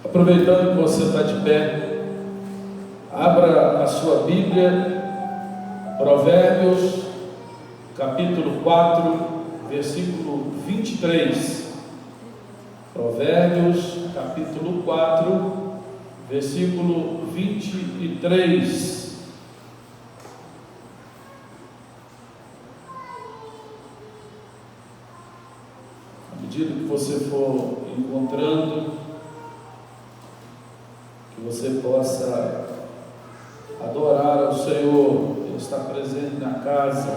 Aproveitando que você está de pé, abra a sua Bíblia, Provérbios, capítulo 4, versículo 23. Provérbios, capítulo 4, versículo 23. À medida que você for encontrando, que você possa adorar ao Senhor. Ele está presente na casa.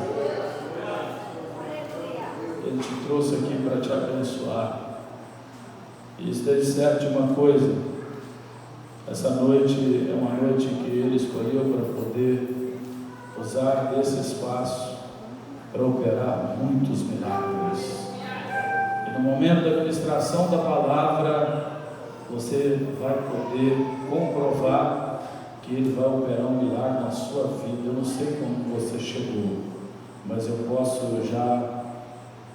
Ele te trouxe aqui para te abençoar. E esteja certo de uma coisa: essa noite é uma noite que Ele escolheu para poder usar esse espaço para operar muitos milagres. E no momento da ministração da palavra, você vai poder comprovar que Ele vai operar um milagre na sua vida. Eu não sei como você chegou, mas eu posso já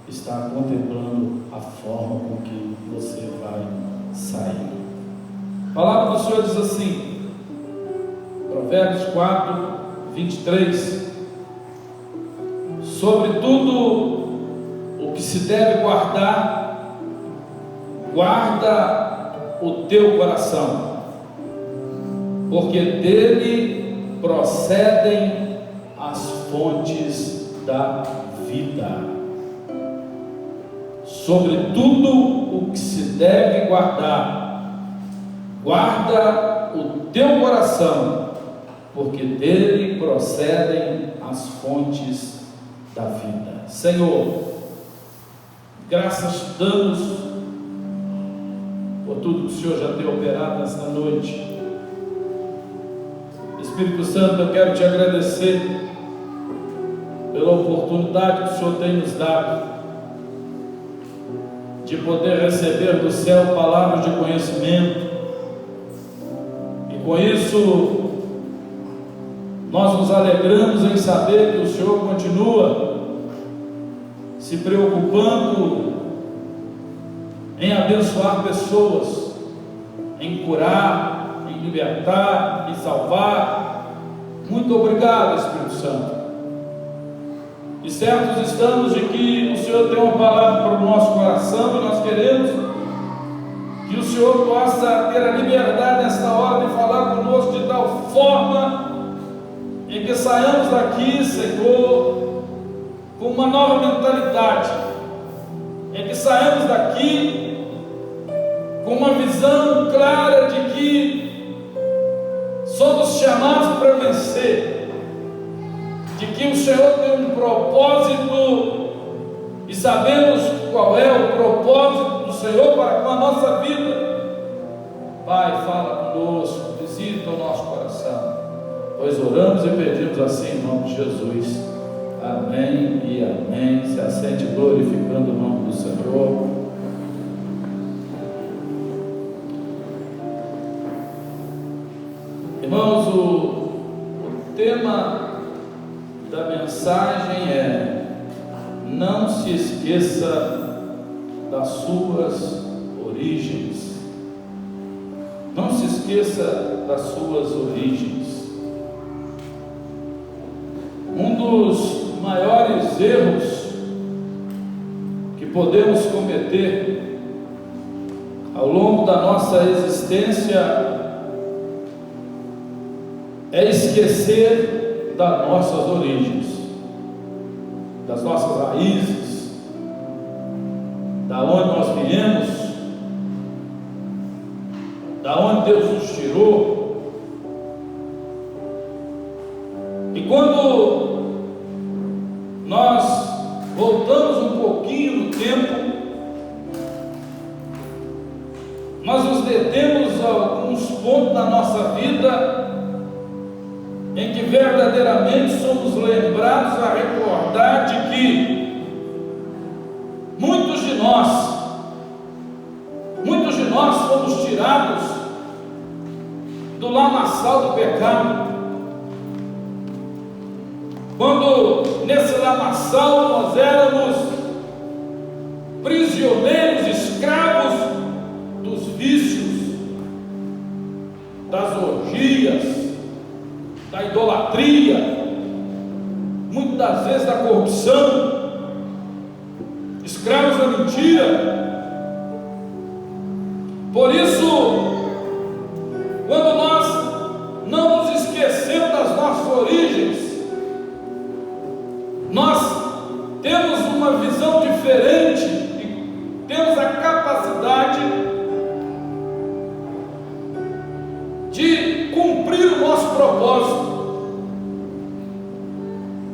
estar contemplando a forma com que você vai sair. A palavra do Senhor diz assim, Provérbios 4, 23: sobre tudo o que se deve guardar, guarda o teu coração, porque dele procedem as fontes da vida. Sobre tudo o que se deve guardar, guarda o teu coração, porque dele procedem as fontes da vida. Senhor, graças te damos por tudo que o Senhor já tem operado nesta noite. Espírito Santo, eu quero te agradecer pela oportunidade que o Senhor tem nos dado de poder receber do céu palavras de conhecimento, e com isso nós nos alegramos em saber que o Senhor continua se preocupando em abençoar pessoas, em curar, em libertar, em salvar. Muito obrigado, Espírito Santo. E certos estamos de que o Senhor tem uma palavra para o nosso coração, e nós queremos que o Senhor possa ter a liberdade nesta hora de falar conosco de tal forma em que saiamos daqui, Senhor, com uma nova mentalidade, em que saímos daqui com uma visão clara de que somos chamados para vencer, de que o Senhor tem um propósito e sabemos qual é o propósito do Senhor para com a nossa vida. Pai, fala conosco, visita o nosso coração, pois oramos e pedimos assim em nome de Jesus. Amém e amém. Se assente glorificando o nome do Senhor. Irmãos, o tema da mensagem é: não se esqueça das suas origens. Não se esqueça das suas origens. Um dos maiores erros que podemos cometer ao longo da nossa existência é esquecer das nossas origens, das nossas raízes, da onde nós viemos, da onde Deus nos tirou. E quando nós voltamos um pouquinho no tempo, nós nos detemos a alguns pontos da nossa vida em que verdadeiramente somos lembrados a recordar de que muitos de nós fomos tirados do lamaçal do pecado. Quando nesse lamaçal nós éramos prisioneiros, escravos dos vícios, idolatria, muitas das vezes da corrupção, escravos da mentira. Por isso, quando nós não nos esquecemos das nossas origens, nós temos uma visão diferente e temos a capacidade de cumprir o nosso propósito,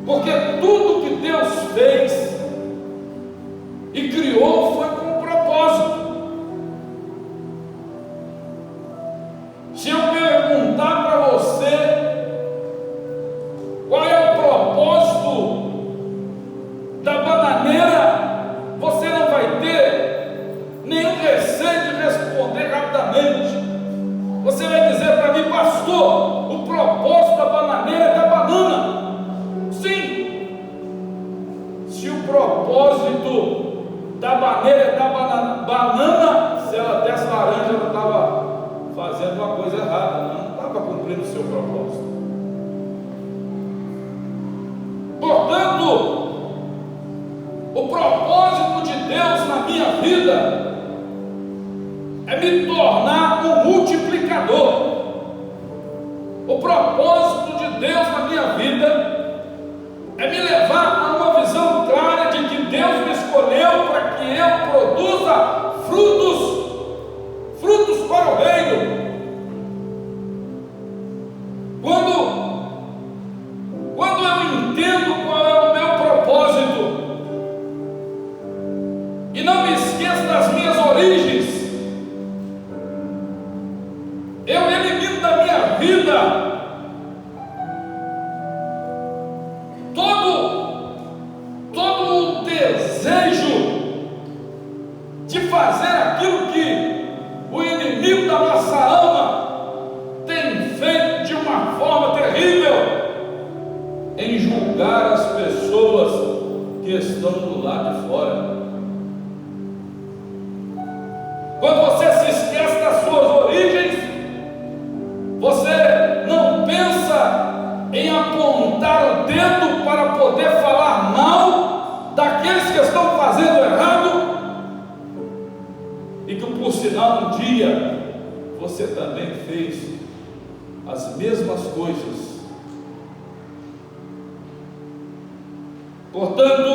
porque tudo que Deus fez e criou foi com um propósito. Se eu perguntar para você qual é o propósito da bananeira, você não vai ter nenhum receio de responder rapidamente. Você vai dizer para mim: pastor, o propósito da bananeira é da banana. Sim. Se o propósito da bananeira é da banana, se ela desse laranja, ela estava fazendo uma coisa errada, não estava cumprindo o seu propósito. Portanto, o propósito de Deus na minha vida é me tornar um multiplicador. O propósito de Deus na minha vida é me levar a uma visão clara de que Deus me escolheu para que eu produza frutos para o reino. Quando eu entendo qual é o meu propósito e não me esqueço das minhas origens, eu elimino da minha vida todo o desejo de fazer aquilo que o inimigo da nossa alma tem feito de uma forma terrível, em julgar as pessoas que estão do lado de fora. Quando você se esquece das suas origens, você não pensa em apontar o dedo para poder falar mal daqueles que estão fazendo errado, e que por sinal um dia você também fez as mesmas coisas. Portanto,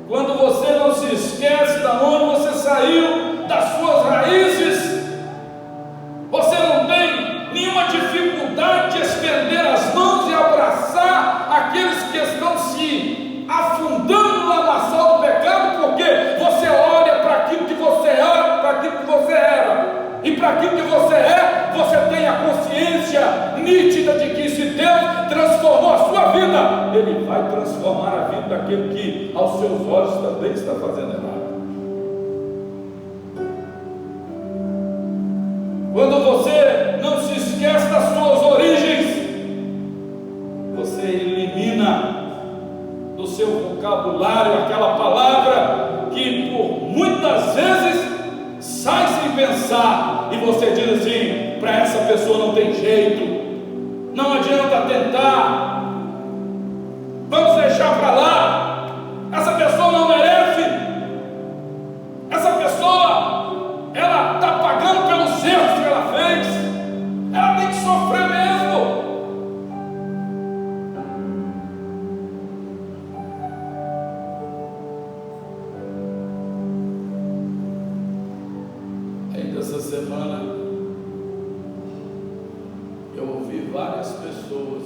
quando você não se esquece de onde você saiu, das suas raízes, você não tem nenhuma dificuldade de estender as mãos e abraçar aqueles que estão se afundando no lamaçal do pecado, porque você olha para aquilo que você era, para aquilo que você era, e para aquilo que você é, você tem a consciência nítida de que se Deus transformou a sua vida, Ele vai transformar a vida daquele que aos seus olhos também está fazendo errado. Quando você não se esquece das suas origens, você elimina do seu vocabulário aquela palavra que por muitas vezes sai sem pensar, e você diz assim: para essa pessoa não tem jeito, não adianta tentar, vamos deixar para lá, essa pessoa não merece, essa pessoa, ela está pagando pelos erros que ela fez, ela tem que sofrer mesmo. Ainda essa semana eu ouvi várias pessoas,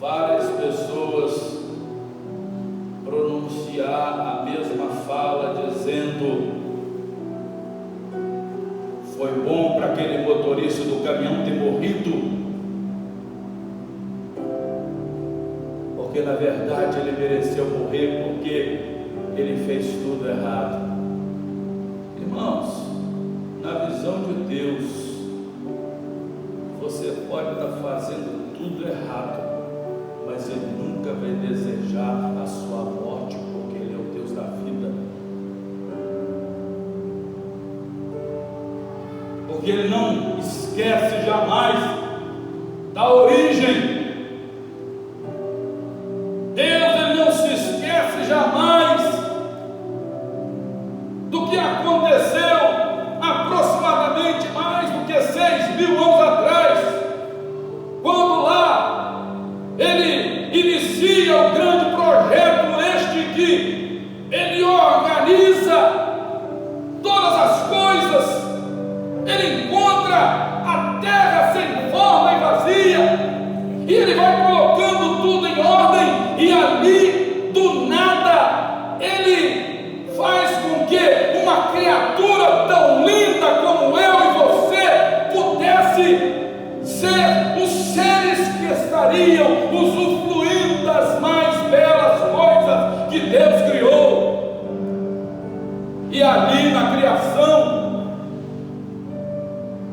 várias pessoas pronunciar a mesma fala, dizendo: foi bom para aquele motorista do caminhão ter morrido, porque na verdade ele mereceu morrer, porque ele fez tudo errado. Irmãos, na visão de Deus, você pode estar fazendo tudo errado, mas Ele nunca vai desejar a sua morte, porque Ele é o Deus da vida. Porque Ele não esquece jamais da origem. Deus, ele não se esquece jamais do que aconteceu aproximadamente mais do que 6.000 anos atrás, quando lá ele inicia o grande projeto, este que ele organiza todas as coisas. Ele encontra a terra sem forma e vazia, e ele vai colocando tudo em ordem, e ali do nada ele faz com que uma criatura tão linda como eu e você pudesse ser os seres que estariam usufruindo das mais belas coisas que Deus criou. E ali na criação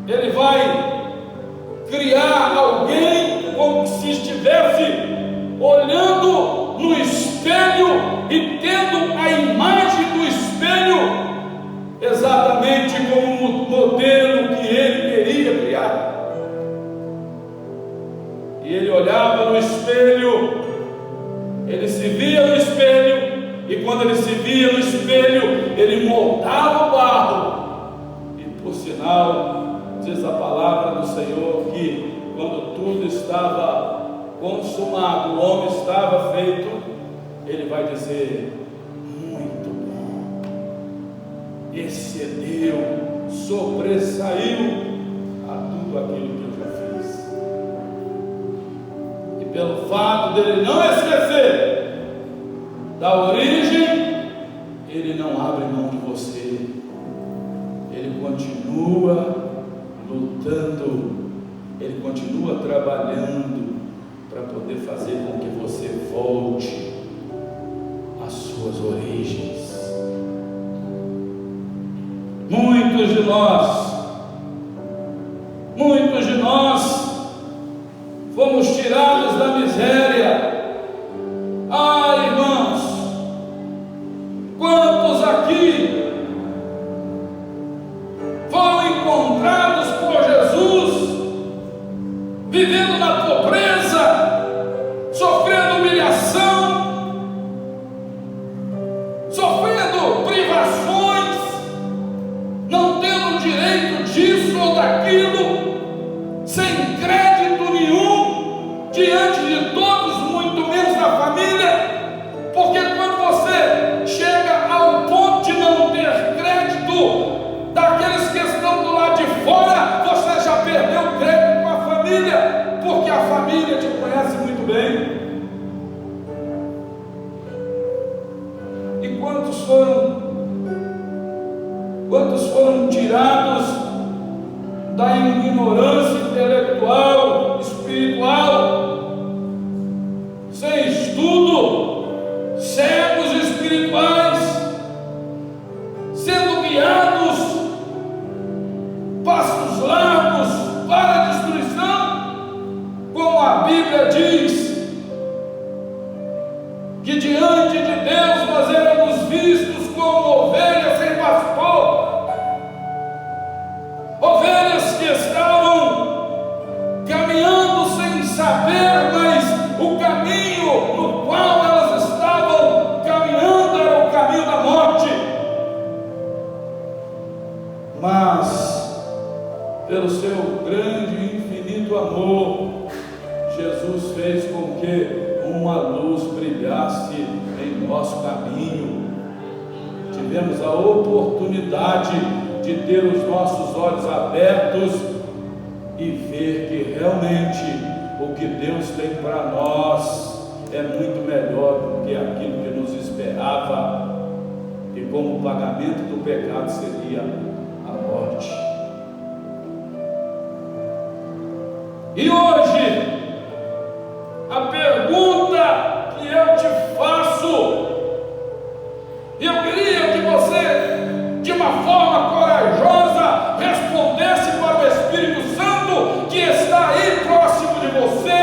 ele vai criar alguém como se estivesse olhando no espelho e tendo a imagem do espelho exatamente como o modelo que ele queria criar. E ele olhava no espelho, ele se via no espelho, e quando ele se via no espelho, ele moldava o barro. E por sinal, diz a palavra do Senhor que quando tudo estava consumado, o homem estava feito, ele vai dizer: muito bom, excedeu, sobressaiu a tudo aquilo que eu já fiz. E pelo fato dele não esquecer da origem, ele não abre mão de você, ele continua lutando, ele continua trabalhando para poder fazer com que você volte às suas origens. Muitos de nós fomos tirados da miséria. Ah, irmãos, quantos aqui foram encontrados por Jesus vivendo na pobreza, sofrendo humilhação, sofrendo privações, não tendo direito disso ou daquilo, sem crédito nenhum diante de todos, muito menos da família, porque quando você chega ao ponto de não ter crédito daqueles que estão do lado de fora, você já perdeu o crédito com a família, porque a família te conhece muito bem. E quantos foram tirados da ignorância intelectual, espiritual, sem estudo, cegos espirituais, sendo guiados passos largos para a destruição, como a Bíblia diz, que diante de Deus nós éramos vistos como ovelhas sem pastor, ovelhas que estavam caminhando sem saber, mas o caminho no qual elas estavam caminhando era o caminho da morte. Mas pelo seu grande e infinito amor, Jesus fez com que uma luz brilhasse em nosso caminho. Tivemos a oportunidade de ter os nossos olhos abertos e ver que realmente o que Deus tem para nós é muito melhor do que aquilo que nos esperava, e como o pagamento do pecado seria a morte. E hoje, a pergunta que eu te faço, eu queria que você, de uma forma corajosa, respondesse para o Espírito Santo que está aí próximo de você,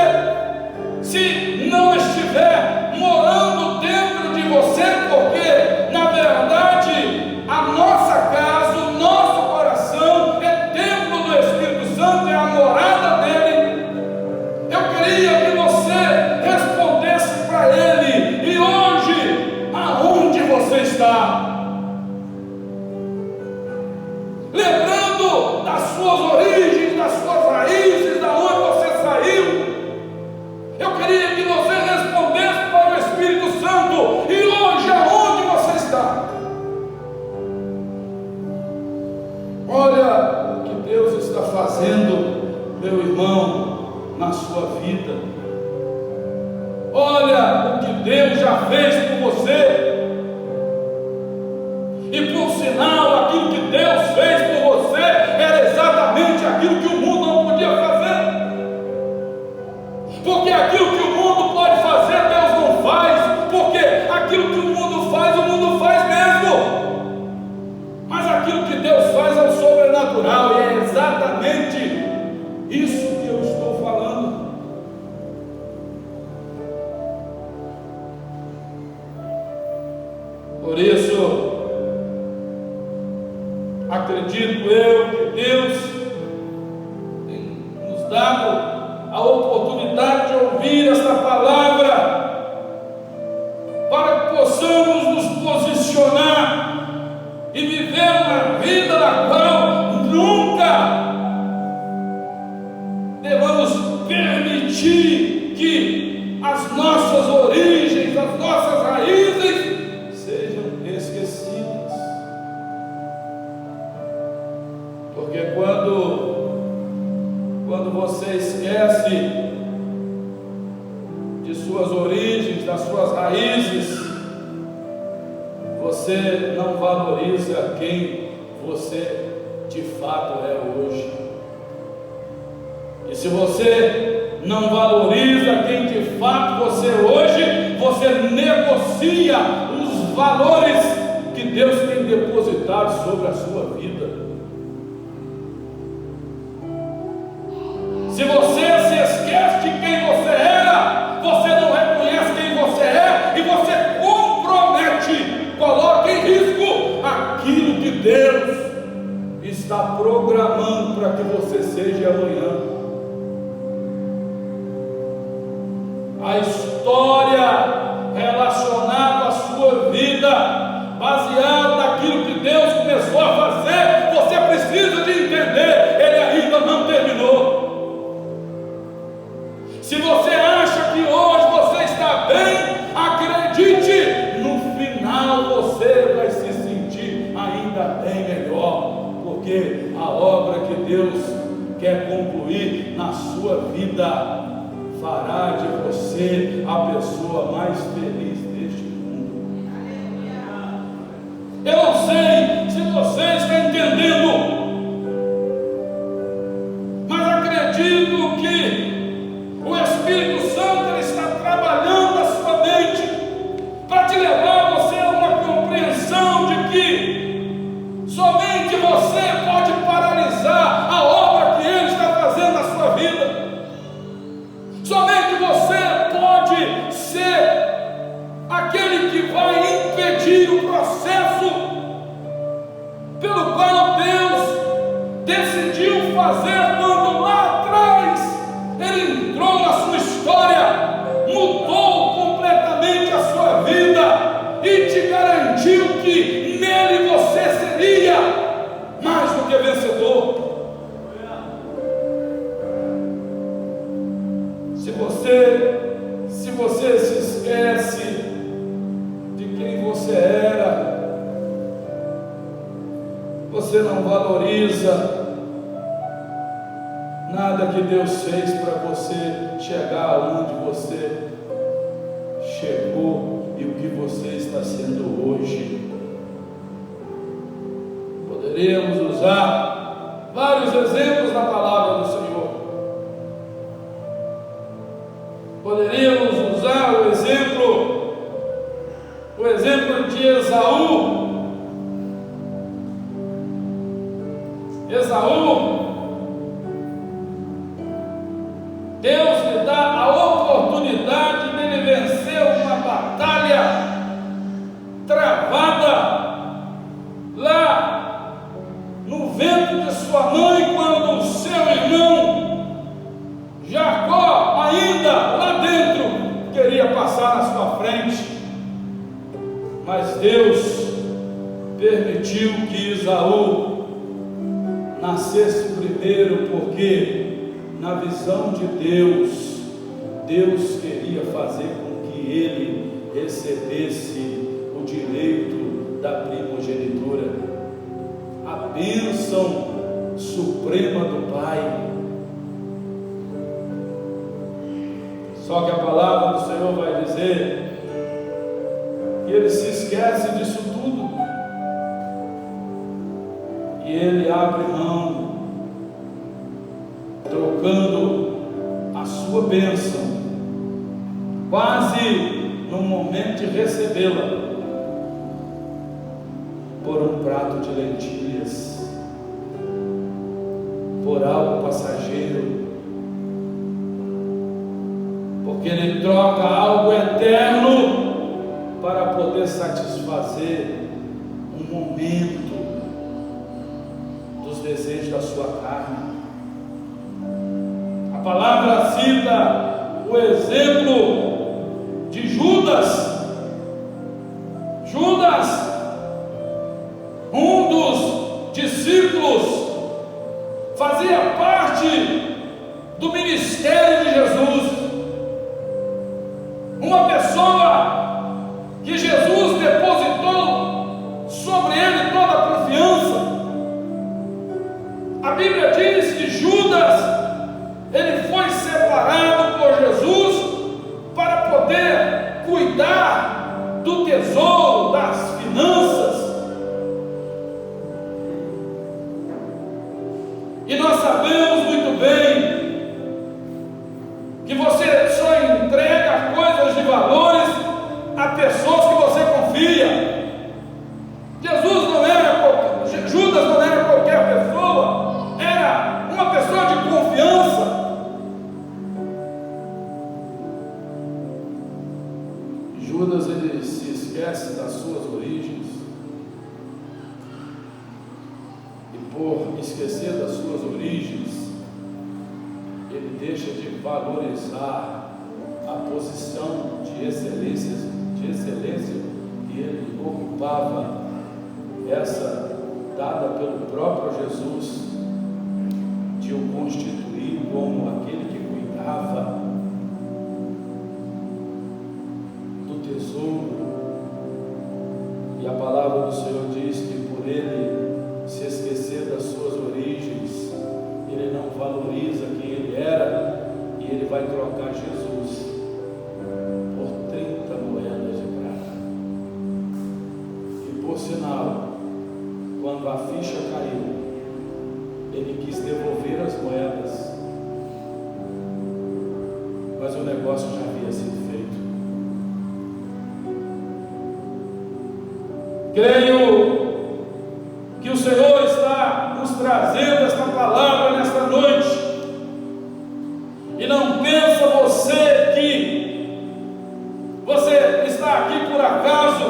se não estiver morando dentro de você, porque na verdade a nossa casa, o nosso coração é templo do Espírito Santo, é a morada dele. está, lembrando das suas origens, das suas raízes, da onde você saiu. Eu queria que você respondesse para o Espírito Santo: e hoje aonde você está? Olha o que Deus está fazendo, meu irmão, na sua vida. Olha o que Deus já fez por você. E por sinal, aquilo que Deus fez por você era exatamente aquilo que o mundo não podia fazer. Porque aquilo que o mundo pode fazer, Deus não faz. Porque aquilo que o mundo faz mesmo. Mas aquilo que Deus faz é o sobrenatural, e é exatamente isso que eu estou falando. Por isso, acredito eu que Deus tem nos dado a oportunidade de ouvir esta palavra, para que possamos nos posicionar e viver uma vida na qual nunca devamos permitir que as nossas origens, as nossas raízes sejam esquecidas. Porque quando você esquece de suas origens, das suas raízes, você não valoriza quem você de fato é hoje. E se você não valoriza quem de fato você é hoje, você negocia os valores que Deus tem depositado sobre a sua vida. Se você se esquece de quem você era, você não reconhece quem você é, e você compromete, coloca em risco aquilo que Deus está programando para que você seja amanhã. A história relacionada à sua vida, baseada naquilo que Deus começou a fazer, você precisa de entender, Ele ainda não terminou. Se você acha que hoje você está bem, acredite, no final você vai se sentir ainda bem melhor, porque a obra que Deus quer concluir na sua vida fará de você a pessoa mais feliz deste mundo. Eu não sei se você está entendendo, mas acredito que o Espírito Santo ele está trabalhando a sua mente para te levar você a uma compreensão de que somente você pode paralisar a obra que Ele está fazendo na sua vida. Somente você pode ser aquele que vai impedir o processo pelo qual Deus decidiu fazer quando lá atrás Ele entrou na sua história, mudou completamente a sua vida e te garantiu que nele você seria mais do que vencedor. Se você se esquece de quem você era, você não valoriza nada que Deus fez para você chegar onde você chegou e o que você está sendo hoje. Poderíamos usar vários exemplos na palavra do Senhor. Poderíamos usar o exemplo de Esaú. Deus lhe dá a oportunidade de ele vencer uma batalha travada lá no ventre de sua mãe, quando o seu irmão Jacó, ainda lá dentro, queria passar na sua frente. Mas Deus permitiu que Esaú nascesse primeiro, porque na visão de Deus, Deus queria fazer com que ele recebesse o direito da primogenitura, a bênção suprema do Pai. Só que a palavra do Senhor vai dizer que ele se esquece disso tudo, e ele abre mão, trocando a sua bênção, quase no momento de recebê-la, por um prato de lentilhas, por algo passageiro, porque ele troca algo eterno para poder satisfazer um momento dos desejos da sua carne. A palavra cita o exemplo de Judas. Judas, um dos discípulos, fazia parte do ministério de Jesus. Uma pessoa que Jesus depositou sobre ele toda a confiança. A Bíblia diz que Judas, ele foi separado por Jesus para poder cuidar do tesouro, das finanças. E nós sabemos muito bem que você só entrega coisas de valores a pessoas que você confia. Judas não era qualquer pessoa, era uma pessoa de confiança. Judas, ele se esquece das suas origens, e por esquecer das suas origens, ele deixa de valorizar a posição de excelência que ele ocupava, essa dada pelo próprio Jesus, de o constituir como aquele que cuidava do tesouro. E a palavra do Senhor diz que por ele se esquecer das suas origens, ele não valoriza quem ele era, e ele vai trocar Jesus por 30 moedas de prata. E por sinal, quando a ficha caiu, ele quis devolver as moedas, mas o negócio já havia sido feito. Creio que o Senhor está nos trazendo esta palavra nesta noite. E não pensa você que você está aqui por acaso.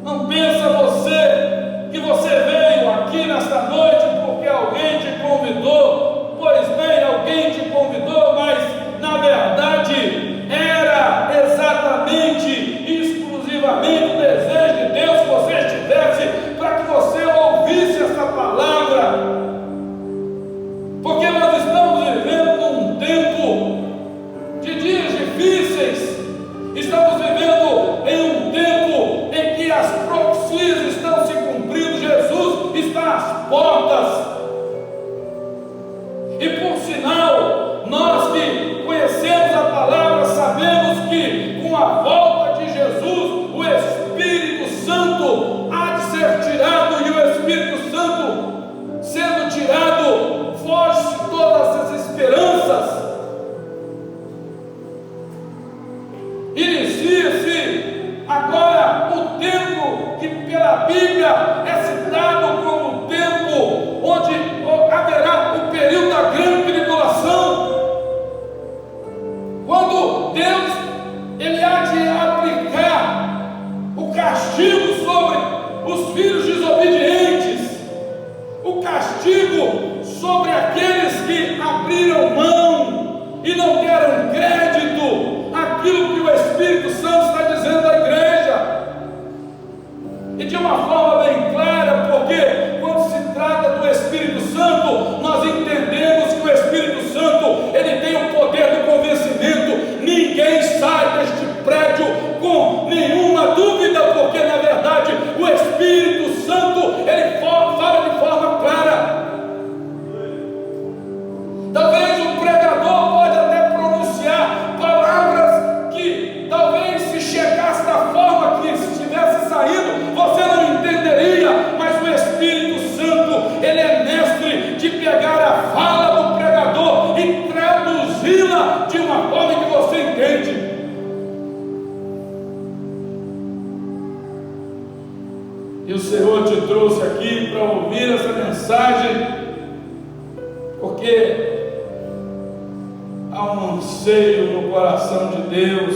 Não pensa você que você veio aqui nesta noite porque alguém te convidou. Pois bem, alguém te convidou, mas na verdade era exatamente, exclusivamente o desejo de Deus que você estivesse, para que você ouvisse essa palavra. Porque nós estamos vivendo num tempo de dias difíceis, estamos vivendo em um tempo em que as profecias estão se cumprindo, Jesus está às portas. E por sinal, nós que conhecemos a palavra, sabemos que com a volta de Jesus, o Espírito Santo há de ser tirado, e o Espírito Santo sendo tirado, foge todas as esperanças. Inicia-se agora o tempo que pela Bíblia é citado como o tempo onde haverá o período da grande tribulação, quando Deus ele há de aplicar o castigo sobre os filhos desobedientes, o castigo sobre aqueles que abriram mão e não deram crédito àquilo que o Espírito Santo está dizendo à igreja. e de uma forma bem clara, porque quando se trata do Espírito Santo, nós entendemos que o Espírito Santo, ele tem o poder do convencimento. Ninguém sai deste prédio com nenhuma dúvida, porque na verdade o Espírito Santo, ele fala de forma clara. Talvez o pregador pode até pronunciar palavras que talvez, se chegasse da forma que estivesse saindo, você não entenderia, mas o Espírito Santo, ele é mestre de pegar a fala do pregador e traduzi-la de uma forma que você entende. E o Senhor te trouxe aqui para ouvir essa mensagem, porque há um anseio no coração de Deus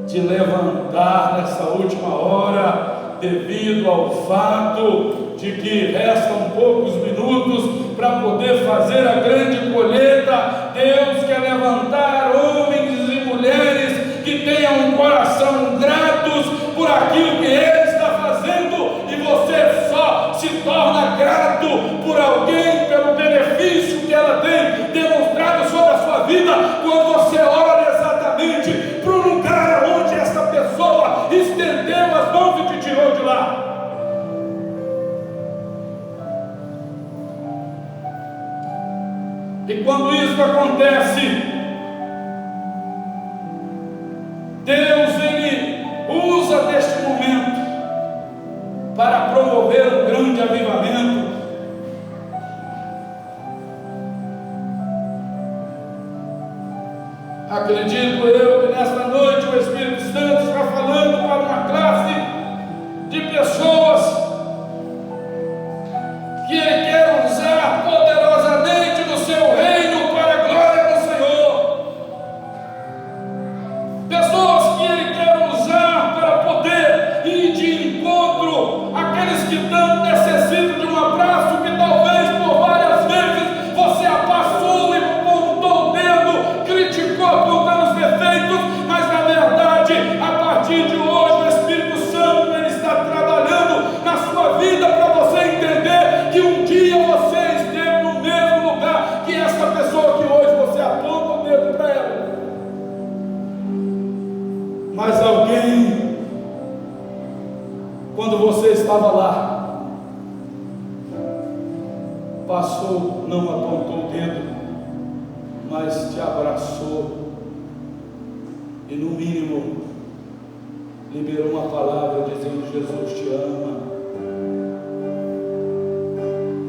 de levantar nessa última hora, devido ao fato de que restam poucos minutos para poder fazer a grande colheita. Deus quer levantar homens e mulheres que tenham um coração gratos por aquilo que Ele está fazendo, e você só se torna grato por alguém, pelo benefício que ela tem demonstrado sobre a sua vida, quando você olha exatamente para o lugar onde essa pessoa estendeu as mãos e te tirou de lá. E quando isso acontece, Deus, ele usa deste momento para promover um grande avivamento. Acredito eu que nesta noite o Espírito Santo está falando para uma classe de pessoas que Ele quer usar poderosamente no seu reino para a glória do Senhor. Pessoas que Ele quer usar para poder ir de encontro àqueles que tanto necessitam de um abraço, que talvez por várias vezes você passou e apontou o dedo, criticou, apontando os defeitos, mas na verdade, a partir de hoje, o Espírito Santo, ele está trabalhando na sua vida para você entender que um dia você esteve no mesmo lugar que essa pessoa que hoje você aponta o dedo para ela. Mas alguém, quando você estava lá, passou, não apontou o dedo, mas te abraçou e no mínimo liberou uma palavra dizendo: Jesus te ama,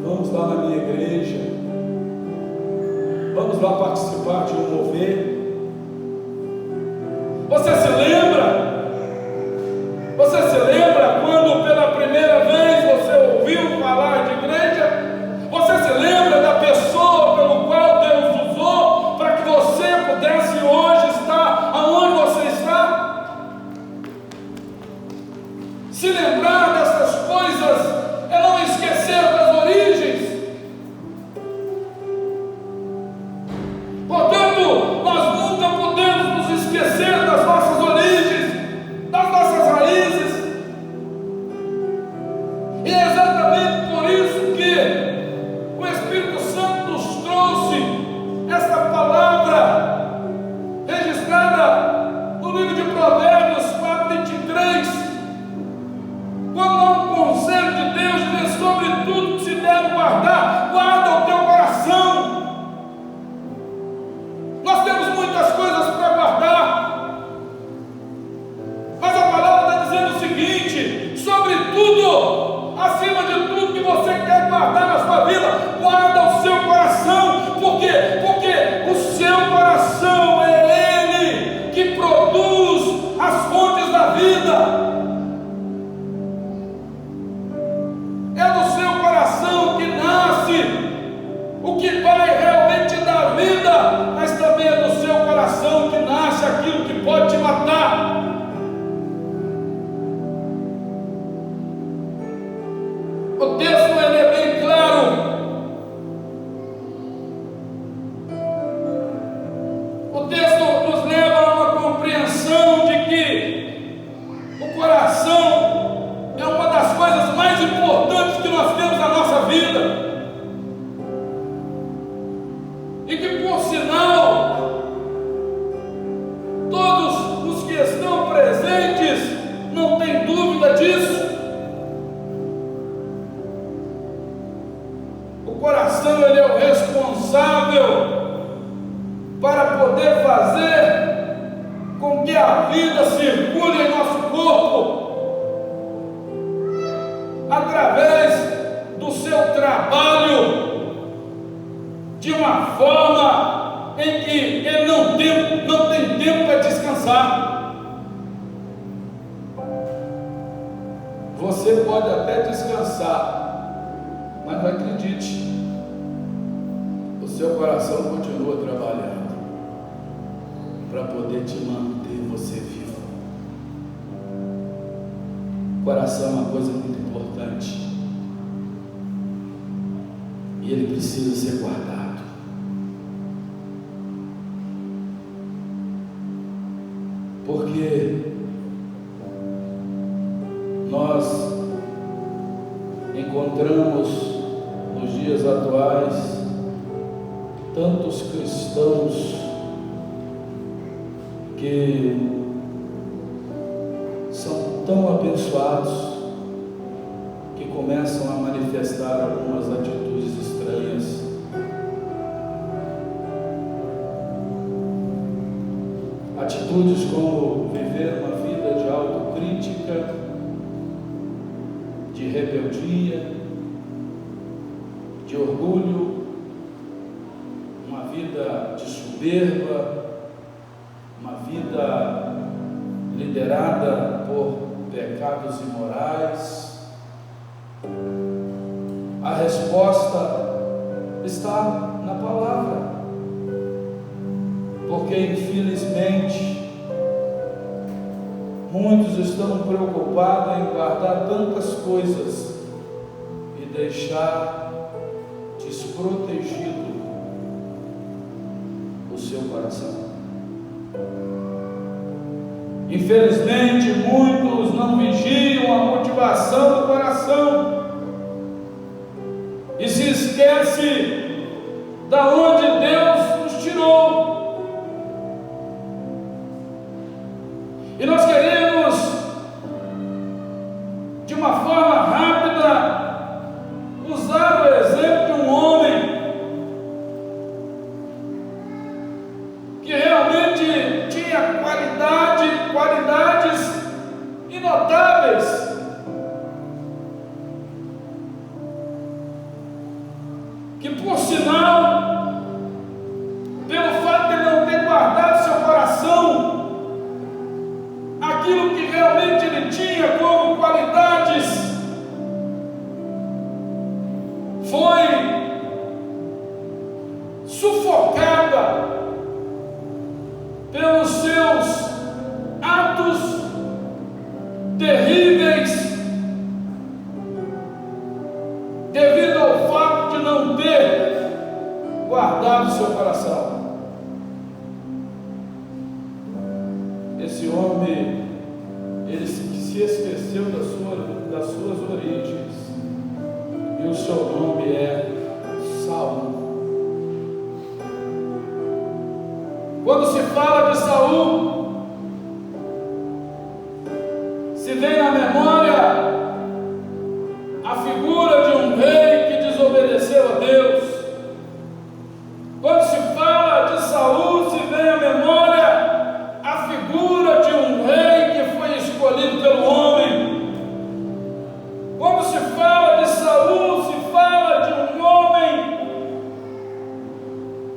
vamos lá na minha igreja, vamos lá participar de um mover. Você se lembra? Você se lembra quando pela primeira vez você ouviu falar de igreja? Você se lembra da pessoa pelo qual Deus usou para que você pudesse hoje estar aonde você está? Se lembrar dessas coisas é não esquecer das origens. Portanto, nós nunca podemos nos esquecer das nossas origens, das nossas raízes. E é exatamente por isso que o Espírito Santo nos trouxe esta palavra registrada no livro de Provérbios 4:23, quando há um conselho de Deus diz: sobre tudo que se deve guardar, guarda o teu coração. Nós temos muitas coisas para guardar, mas a palavra está dizendo o seguinte: sobre tudo, acima de tudo que você quer guardar na sua vida, guarda o seu coração. Por quê? Porque o seu coração é ele que produz as fontes da vida. É do seu coração que nasce o que vai realmente dar vida, mas também é do seu coração que nasce aquilo que pode te matar. O texto ele é bem claro. O texto nos leva a uma compreensão de que o coração é responsável para poder fazer com que a vida circule em nosso corpo através do seu trabalho, de uma forma em que ele não tem tempo para descansar. Você pode até descansar, mas não acredite, o seu coração continua trabalhando para poder te manter você vivo. O coração é uma coisa muito importante e ele precisa ser guardado. Porque nós encontramos nos dias atuais tantos cristãos que são tão abençoados que começam a manifestar algumas atitudes estranhas. Atitudes como viver uma vida de autocrítica, de rebeldia, de orgulho, uma vida de soberba, uma vida liderada por pecados imorais. A resposta está na palavra. Porque infelizmente muitos estão preocupados em guardar tantas coisas e deixar desprotegido o seu coração. Infelizmente muitos não vigiam a motivação do coração e se esquece da onde Deus nos tirou. E nós queremos, de uma forma rápida, usar o exemplo de um homem que realmente tinha qualidades inotáveis. Que por sinal, pelo fato de ele não ter guardado seu coração, aquilo que realmente ele tinha como qualidades foi sufocada pelos seus atos terríveis, devido ao fato de não ter guardado seu coração. Esse homem, ele se esqueceu das suas origens, e o seu nome é Saul. Quando se fala de Saul, se vem à memória a figura de um rei que desobedeceu a Deus. Quando se fala de Saul, se vem à memória a figura de um rei que foi escolhido pelo homem. Quando se fala de Saul, se fala de um homem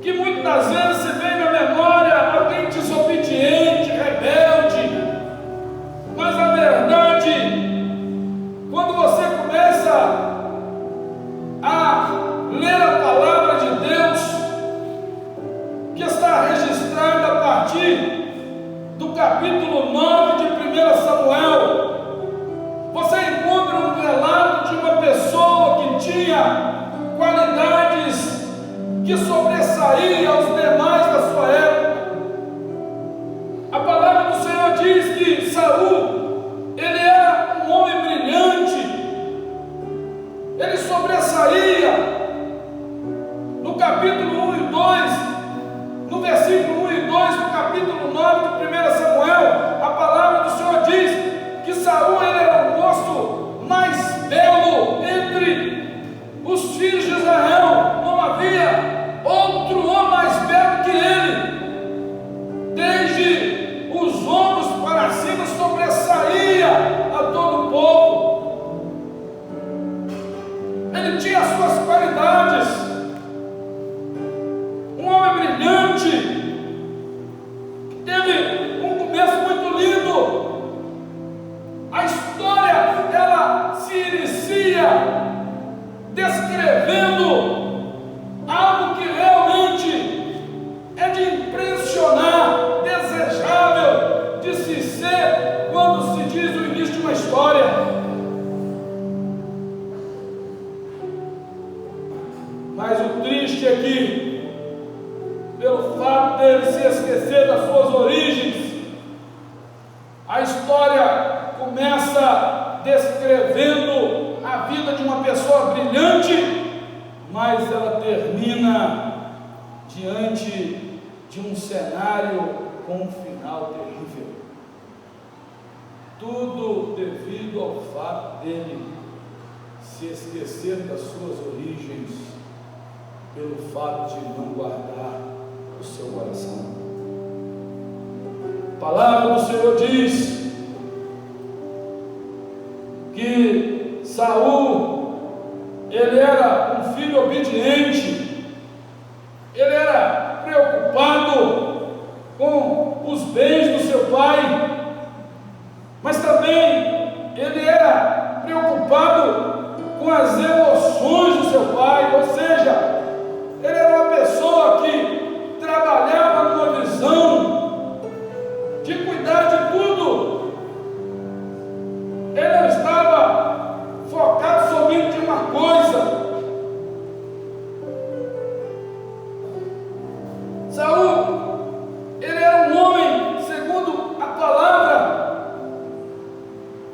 que muitas vezes se vem na memória alguém desobediente, rebelde. Mas a verdade, quando você começa a ler a palavra de Deus, que está registrada a partir do capítulo 9 de 1 Samuel, você encontra um relato de uma pessoa que tinha qualidades que sobressaíam aos demais da sua época. A palavra do Senhor diz que Saul, ele era um homem brilhante, ele sobressaía. No capítulo 1 e 2, no versículo 1 e 2 do capítulo 9 de 1 Samuel, a palavra do Senhor diz que Saul, ele era o moço mais belo entre os filhos de Israel. Não havia outro descrevendo algo que realmente é de impressionar, desejável de se ser quando se diz o início de uma história. Mas o triste é que, pelo fato dele se esquecer das suas origens, a história começa descrevendo a vida de uma pessoa brilhante, mas ela termina diante de um cenário com um final terrível. Tudo devido ao fato dele se esquecer das suas origens, pelo fato de não guardar o seu coração. A palavra do Senhor diz que Saul, ele era um filho obediente, ele era preocupado com os bens do seu pai, mas também ele era preocupado com as emoções do seu pai, ou seja, ele era uma pessoa que trabalhava numa visão de cuidar de tudo. Ele não estava focado somente em uma coisa. Saul, ele era um homem, segundo a palavra,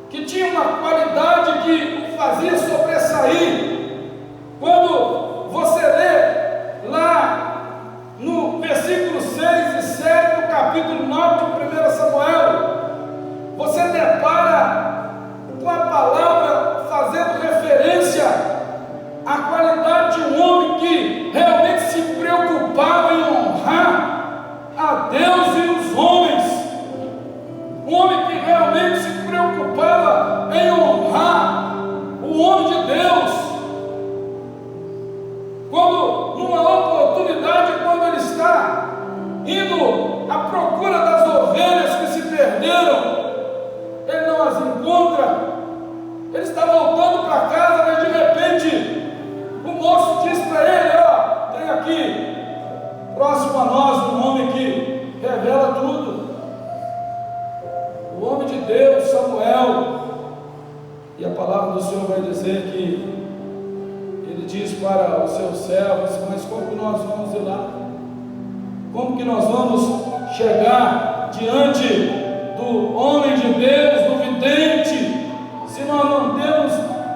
que tinha uma qualidade que o fazia sobressair. Quando você lê lá no versículo 6 e 7 do capítulo 9 de 1 Samuel, você depara com a palavra fazendo referência à qualidade de um homem que realmente se preocupava em honrar a Deus e os homens, um homem que realmente se preocupava em honrar o homem de Deus. Quando, numa oportunidade, quando ele está indo à procura das ovelhas que se perderam, ele não as encontra, ele está voltando para casa, mas de repente o moço diz para ele: ó, tem aqui próximo a nós um homem que revela tudo, o homem de Deus, Samuel. E a palavra do Senhor vai dizer que ele diz para os seus servos: mas como que nós vamos ir lá? Como que nós vamos chegar diante do homem de Deus, do vidente, se nós não temos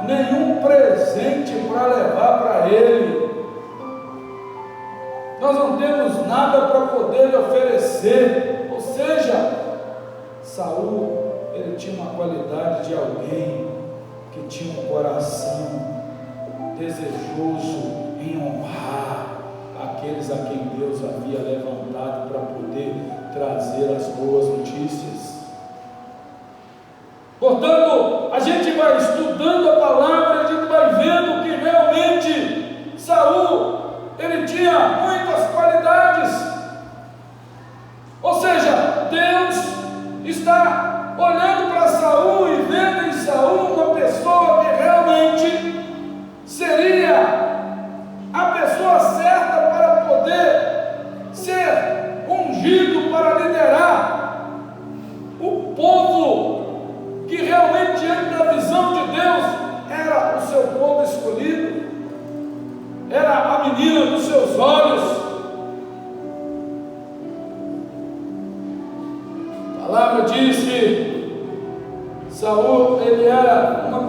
nenhum presente para levar para ele? Nós não temos nada para poder lhe oferecer. Ou seja, Saul, ele tinha uma qualidade de alguém que tinha um coração desejoso em honrar aqueles a quem Deus havia levantado para poder trazer as boas notícias. Portanto, a gente vai estudando a palavra, a gente vai vendo que realmente Saul, ele tinha muitas qualidades. Ou seja, Deus está olhando para Saul e vendo em Saul uma pessoa que realmente seria a pessoa certa para poder ser ungido para liderar o povo que realmente, diante da visão de Deus, era o seu povo escolhido, era a menina dos seus olhos. A palavra diz que Saul, ele era uma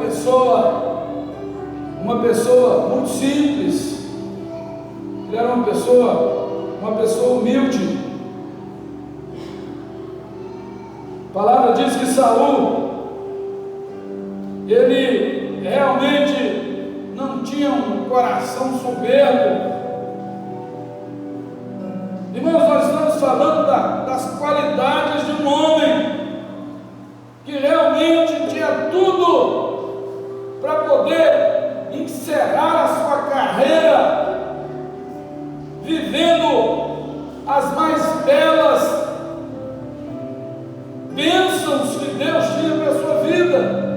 pessoa muito simples, ele era uma pessoa humilde. A palavra diz que Saul, ele realmente não tinha um coração soberbo. Irmãos, nós estamos falando das qualidades de um homem que realmente tinha tudo para poder encerrar a sua carreira vivendo as mais belas bênçãos que Deus tinha para a sua vida.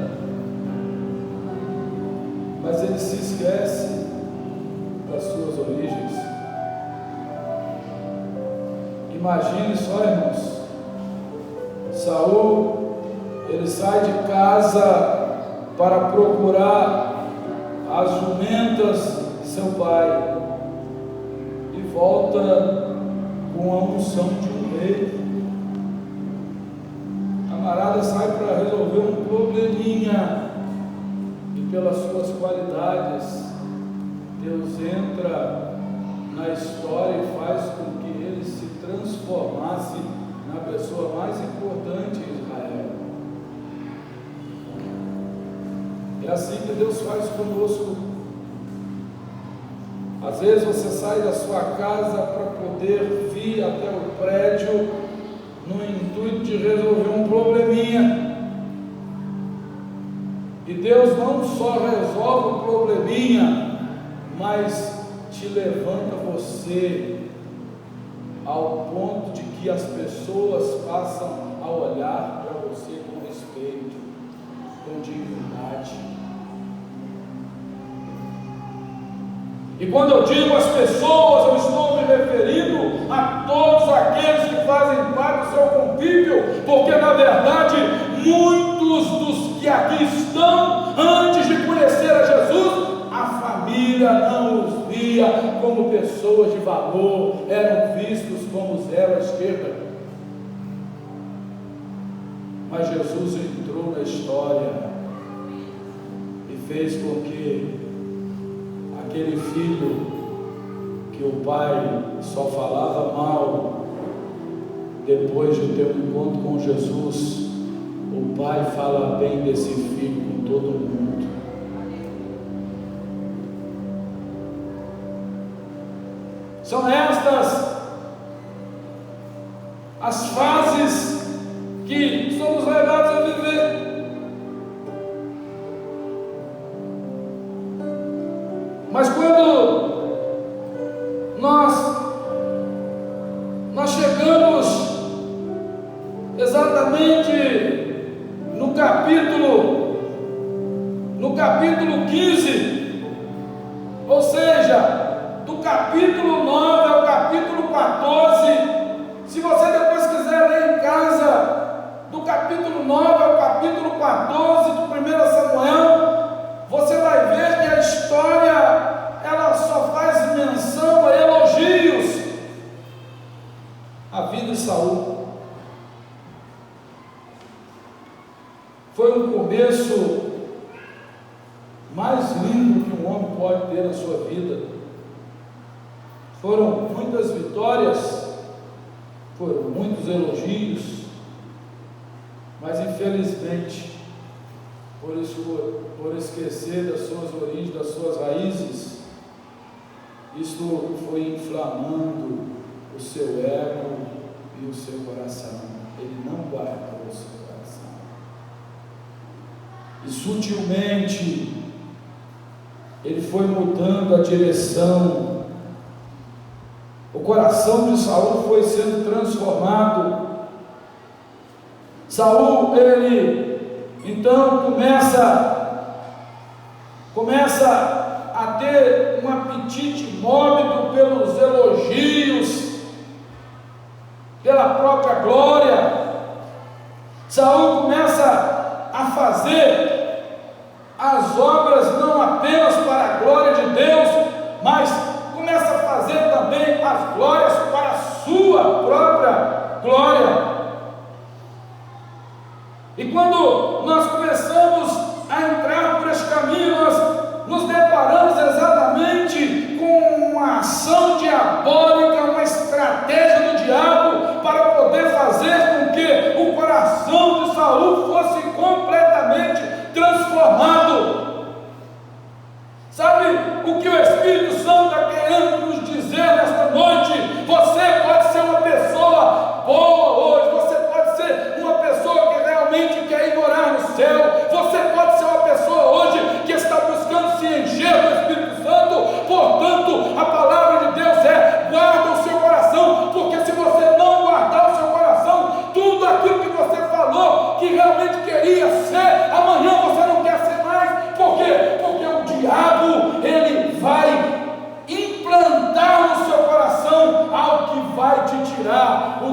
Mas ele se esquece das suas origens. Imagine só, irmãos, Saul, ele sai de casa para procurar as jumentas de seu pai e volta com a unção de um rei. Camarada sai para resolver um probleminha e pelas suas qualidades Deus entra na história e faz com que ele se transformasse na pessoa mais importante em Israel. É assim que Deus faz conosco. Às vezes você sai da sua casa para poder vir até o prédio no intuito de resolver um probleminha. E Deus não só resolve o probleminha, mas te levanta você ao ponto de que as pessoas passam a olhar para você com respeito, com dignidade. E quando eu digo as pessoas, eu estou me referindo a todos aqueles que fazem parte do seu convívio, porque na verdade muitos dos que aqui estão, antes de conhecer a Jesus, a família não os via como pessoas de valor, eram vistos como zero à esquerda. Mas Jesus entrou na história e fez com que aquele filho que o pai só falava mal, depois de ter um encontro com Jesus, o pai fala bem desse filho com todo mundo. São estas as fases que somos levados a viver. Mas quando nós chegamos exatamente no capítulo 15, ou seja, do capítulo 9 ao capítulo 14, se você depois quiser ler em casa, do capítulo 9 ao capítulo 14 do 1 Samuel, você vai ver que a história, ela só faz menção a elogios à vida de Saul. Foi um começo mais lindo que um homem pode ter na sua vida. Foram muitas vitórias, foram muitos elogios, mas infelizmente, por esquecer das suas origens, das suas raízes, isto foi inflamando o seu ego e o seu coração. Ele não guardou o seu coração. E sutilmente, ele foi mudando a direção. O coração de Saul foi sendo transformado. Saul, ele então começa a ter um apetite mórbido pelos elogios, pela própria glória. Saul começa a fazer as obras não apenas para a glória de Deus, mas começa a fazer também as glórias para a sua própria glória. E quando nós começamos a entrar por esse caminho, nós nos deparamos exatamente com uma ação diabólica, uma estratégia do diabo para poder fazer com que o coração de Saul fosse completamente transformado. Sabe o que o Espírito Santo está querendo nos dizer nesta noite? Você pode ser uma pessoa boa hoje, você pode ser uma pessoa que realmente quer ir morar no céu, você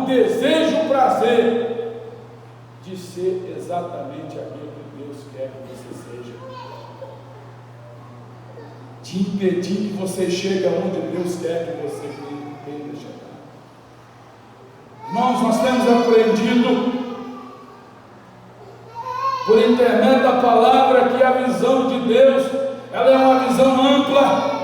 desejo, o prazer de ser exatamente aquilo que Deus quer que você seja, de impedir que você chegue aonde Deus quer que você queira chegar. Irmãos, nós temos aprendido por intermédio da palavra que a visão de Deus, ela é uma visão ampla.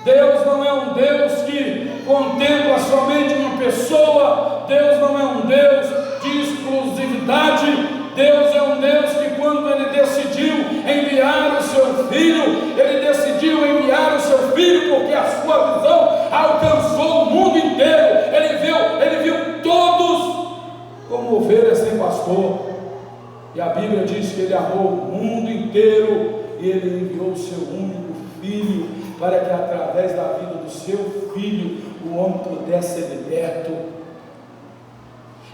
Deus não é um Deus que contempla somente uma pessoa. Deus não é um Deus de exclusividade. Deus é um Deus que, quando Ele decidiu enviar o seu Filho, Ele decidiu enviar o seu Filho porque a sua visão alcançou o mundo inteiro. Ele viu todos como ovelhas sem pastor. E a Bíblia diz que Ele amou o mundo inteiro e Ele enviou o seu único Filho para que através da vida do seu Filho o homem pudesse ser liberto.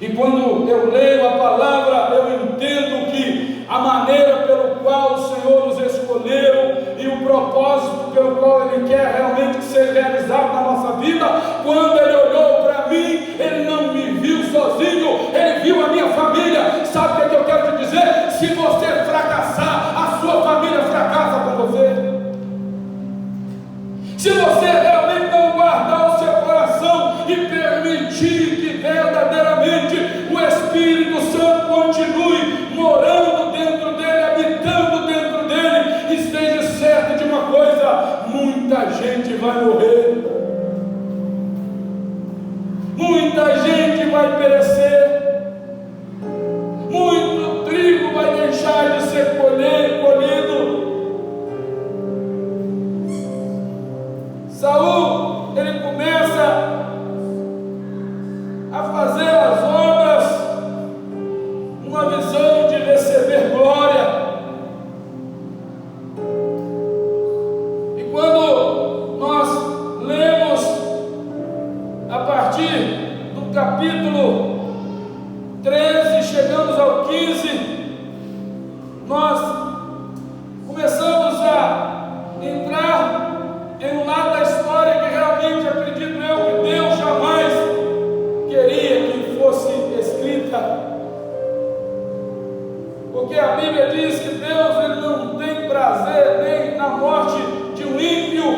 E quando eu leio a palavra, eu entendo que a maneira pelo qual o Senhor nos escolheu e o propósito pelo qual Ele quer realmente ser realizado na nossa vida, quando Ele olhou para mim, Ele não me viu sozinho, Ele viu a minha família. Sabe o que eu quero te dizer? Se você fracassar, a sua família fracassa com você. Se você realmente não guardar o seu coração e permitir que verdadeiramente o Espírito Santo continue morando dentro dele, habitando dentro dele, esteja certo de uma coisa: muita gente vai morrer, muita gente vai perecer, muito trigo vai deixar de ser colhido. Saul, ele começa a fazer as obras, uma visão de receber glória. E quando nós lemos a partir do capítulo 13, chegamos ao 15, nós começamos a entrar em um lado da história que realmente acredito eu que Deus jamais queria que fosse escrita, porque a Bíblia diz que Deus, Ele não tem prazer nem na morte de um ímpio.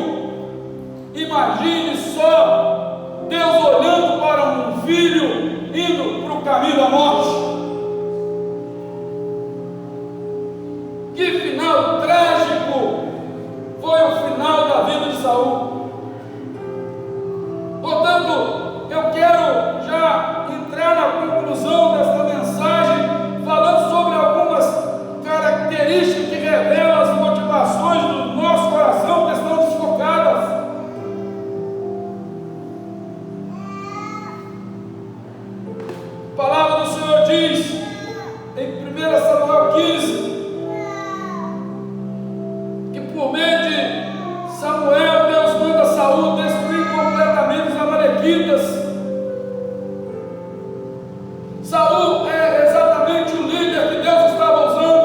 Imagine só Deus olhando para um filho indo para o caminho da morte. Que final trágico foi o final da vida de Saul. Portanto, eu quero já entrar na conclusão desta mensagem, falando sobre algumas características que revelam as motivações do nosso coração que estão desfocadas. A palavra do Senhor diz em 1 Samuel 15 que por meio de Samuel, Deus manda Saul destruir completamente os amalequitas. Saul é exatamente o líder que Deus estava usando.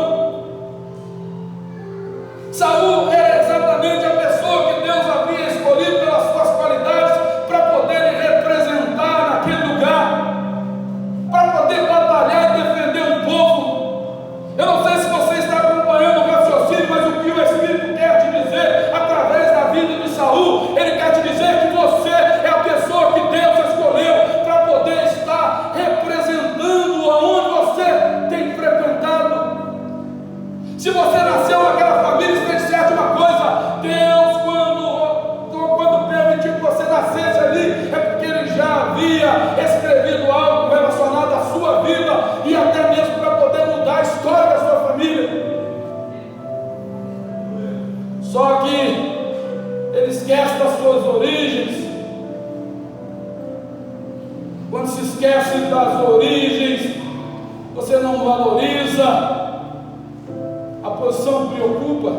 Saul era exatamente a pessoa que Deus havia escolhido pelas suas qualidades para poder representar naquele lugar, para poder batalhar e defender um povo. Eu não sei se você está acompanhando o raciocínio, mas o que o Espírito quer te dizer através da vida de Saul, ele quer te dizer que você é a pessoa que Deus escolheu para poder estar representando aonde você tem frequentado. Se você nasceu naquela família, esteja certo de uma coisa: Deus, quando permitiu que você nascesse ali, é porque Ele já havia escrevido algo relacionado à sua vida e até mesmo para poder mudar a história da sua família. Só que ele esquece das suas origens. Quando se esquece das origens, você não valoriza, a posição preocupa.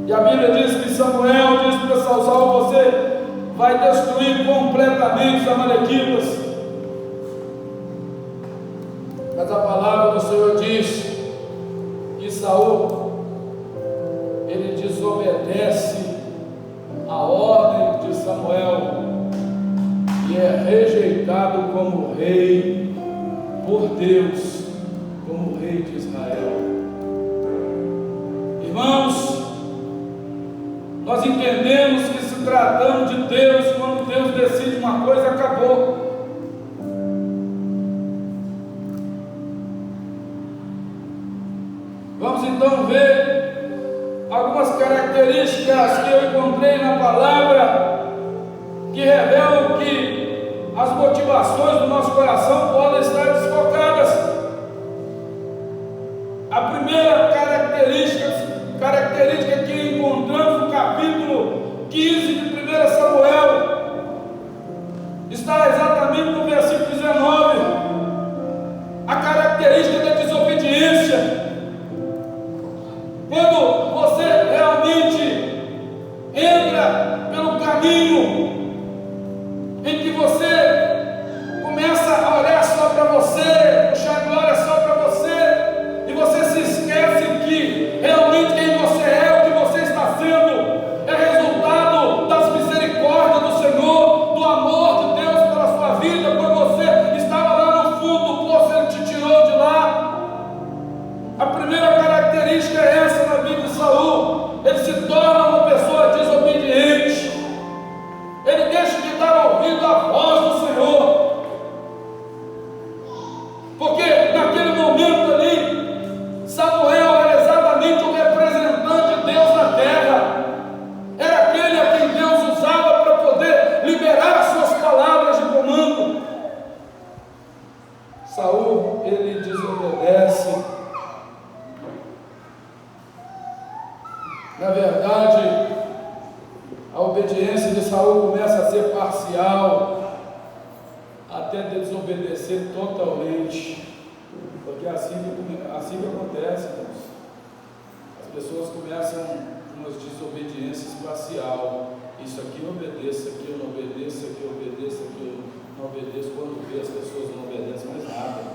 E a Bíblia diz que Samuel diz para Saul: você vai destruir completamente os amalequitas. Mas a palavra do Senhor diz que Saul, ele desobedece a ordem de Samuel que é rejeitado como rei por Deus, como rei de Israel. Irmãos, nós entendemos que se tratando de Deus, quando Deus decide uma coisa, acabou. Vamos então ver algumas características que eu encontrei na palavra que revelam que as motivações do nosso coração podem estar desfocadas. A primeira característica que encontramos no capítulo 15 de 1 Samuel está exatamente no versículo 19, a característica da desobediência. Quando você realmente entra pelo caminho em que você começa a olhar só para você, puxar glória só para você, e você se esquece que realmente quem você é, o que você está sendo, é resultado das misericórdias do Senhor, do amor de Deus pela sua vida. Quando você estava lá no fundo do poço, Ele te tirou de lá. A primeira característica é essa na vida de Saul: ele se torna uma pessoa desobediente, ele deixa de dar ouvido à voz do Senhor, porque naquele momento ali, Samuel era exatamente o representante de Deus na terra, era aquele a quem Deus usava para poder liberar as suas palavras de comando. Saul, ele desobedece. Na verdade, a obediência de Saul começa a ser parcial, até desobedecer totalmente, porque assim que acontece, irmãos. As pessoas começam umas desobediências parcial. Isso aqui eu obedeço, aqui eu não obedeço, aqui eu obedeço, aqui eu não obedeço. Quando vê, as pessoas não obedecem mais nada.